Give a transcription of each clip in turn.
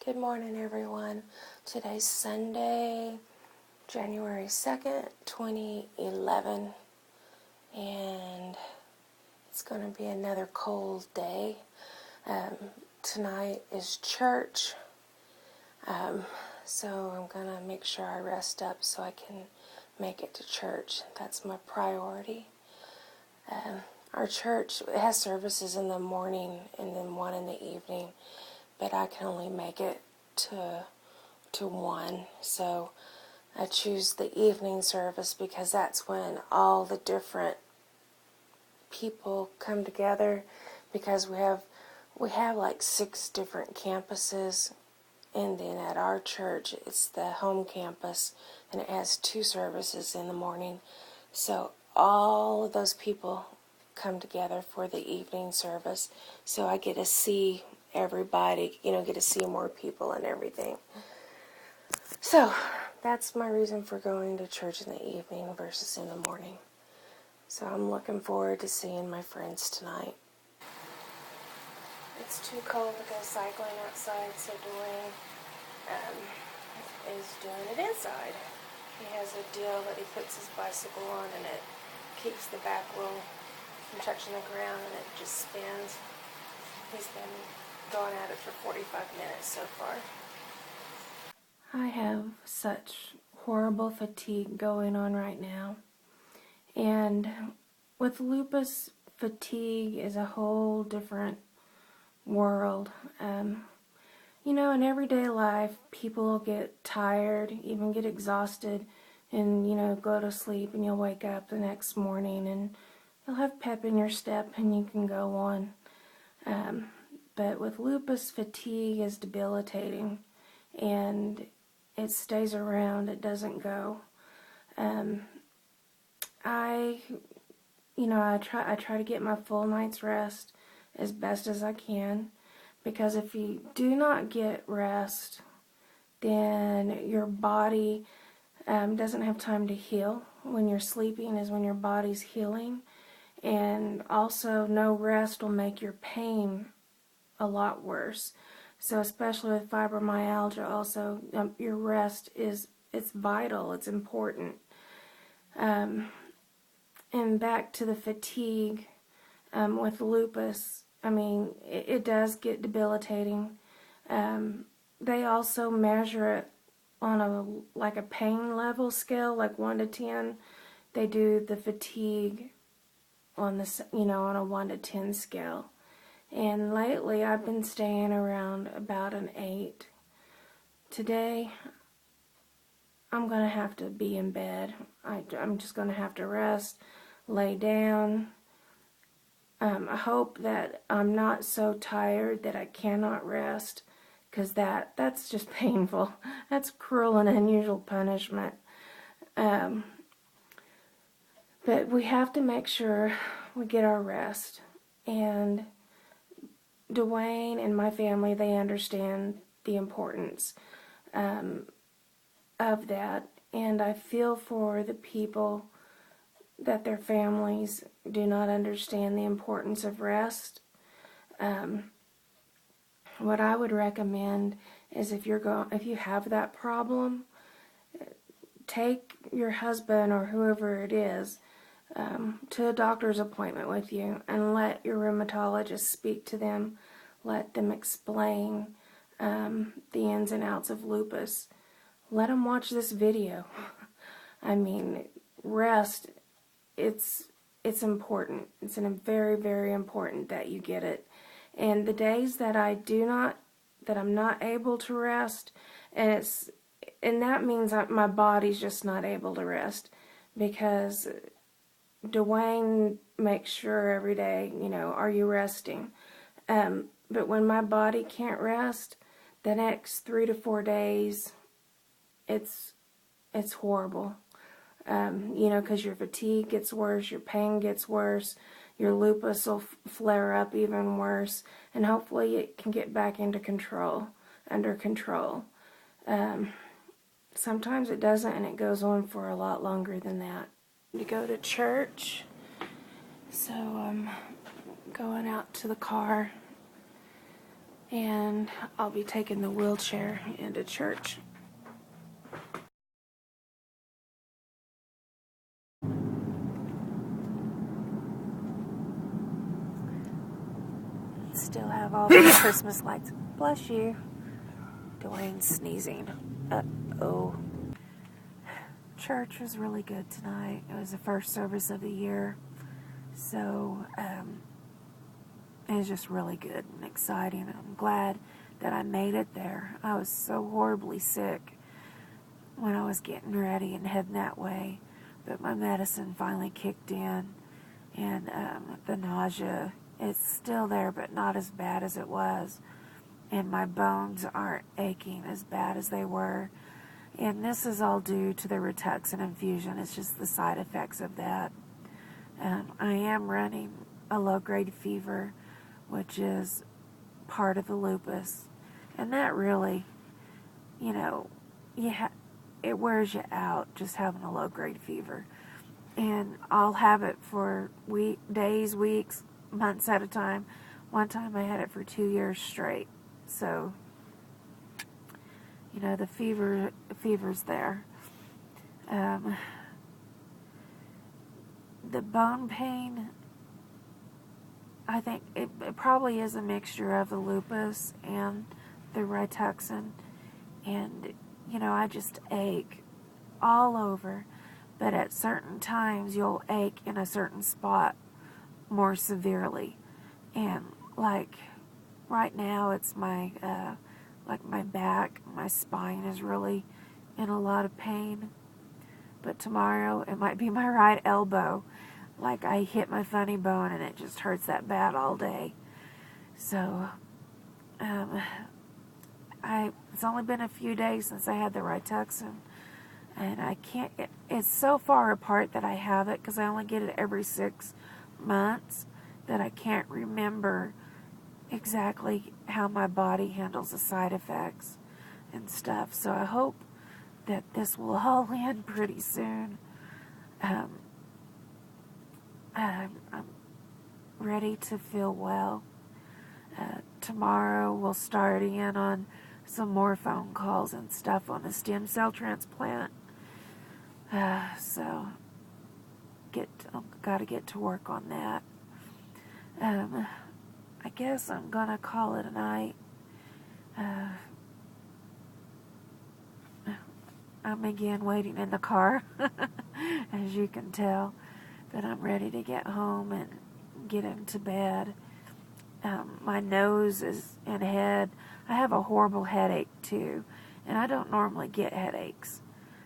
Good morning, everyone. Today's Sunday, January 2nd, 2011, and it's going to be another cold day. Tonight is church, so I'm going to make sure I rest up so I can make it to church. That's my priority. Our church has services in the morning and then one in the evening, but I can only make it to one. So I choose the evening service because that's when all the different people come together, because we have like 6 different campuses, and then at our church it's the home campus, and it has 2 services in the morning. So all of those people come together for the evening service, so I get to see everybody, get to see more people and everything. So that's my reason for going to church in the evening versus in the morning. So I'm looking forward to seeing my friends tonight. It's too cold to go cycling outside, so Dwayne is doing it inside. He has a deal that he puts his bicycle on, and it keeps the back wheel from touching the ground, and it just spins. He's been going at it for 45 minutes so far. I have such horrible fatigue going on right now. And with lupus, fatigue is a whole different world. In everyday life, people get tired, even get exhausted, and, go to sleep, and you'll wake up the next morning and you'll have pep in your step and you can go on. But with lupus, fatigue is debilitating, and it stays around, it doesn't go. I try to get my full night's rest as best as I can, because if you do not get rest, then your body doesn't have time to heal. When you're sleeping is when your body's healing, and also no rest will make your pain a lot worse. So especially with fibromyalgia, also your rest it's vital, it's important. And back to the fatigue with lupus, it does get debilitating. They also measure it on a pain level scale, like 1 to 10. They do the fatigue on on a 1 to 10 scale. And lately I've been staying around about an 8. Today I'm going to have to be in bed. I'm just going to have to rest, lay down. I hope that I'm not so tired that I cannot rest, because that's just painful. That's cruel and unusual punishment. But we have to make sure we get our rest. And Dwayne and my family, they understand the importance of that, and I feel for the people that their families do not understand the importance of rest. What I would recommend is if you have that problem, take your husband or whoever it is to a doctor's appointment with you, and let your rheumatologist speak to them. Let them explain the ins and outs of lupus. Let them watch this video. Rest, it's important. It's very, very important that you get it. And the days that I'm not able to rest, and that means that my body's just not able to rest, because Dwayne makes sure every day, are you resting? But when my body can't rest, the next 3 to 4 days, it's horrible. Because your fatigue gets worse, your pain gets worse, your lupus will flare up even worse, and hopefully it can get back under control. Sometimes it doesn't, and it goes on for a lot longer than that. To go to church, so I'm going out to the car. and I'll be taking the wheelchair into church. Still have all the Christmas lights. Bless you. Dwayne's sneezing. Uh-oh. Church was really good tonight. It was the first service of the year. So, it was just really good and exciting. I'm glad that I made it there. I was so horribly sick when I was getting ready and heading that way. But my medicine finally kicked in. And the nausea is still there, but not as bad as it was. And my bones aren't aching as bad as they were. And this is all due to the Rituxan infusion. It's just the side effects of that. I am running a low-grade fever, which is part of the lupus. And that really, you know, it wears you out just having a low-grade fever. And I'll have it for days, weeks, months at a time. One time I had it for 2 years straight. So, you know, the fever's there. The bone pain, I think it probably is a mixture of the lupus and the Rituxan. And, you know, I just ache all over. But at certain times, you'll ache in a certain spot more severely. And, like, right now, it's my back, my spine is really in a lot of pain. But tomorrow, it might be my right elbow. Like, I hit my funny bone, and it just hurts that bad all day. So, it's only been a few days since I had the Rituxan. And I can't, it's so far apart that I have it, because I only get it every 6 months, that I can't remember exactly how my body handles the side effects and stuff. So I hope that this will all end pretty soon. I'm ready to feel well. Tomorrow we'll start in on some more phone calls and stuff on the stem cell transplant. So gotta get to work on that. I guess I'm gonna call it a night. I'm again waiting in the car, as you can tell, but I'm ready to get home and get into bed. My nose and head, I have a horrible headache too, and I don't normally get headaches.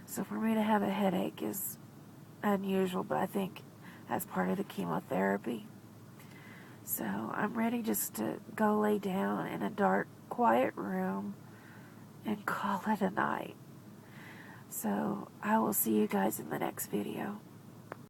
So for me to have a headache is unusual, but I think that's part of the chemotherapy. So I'm ready just to go lay down in a dark, quiet room and call it a night. So I will see you guys in the next video.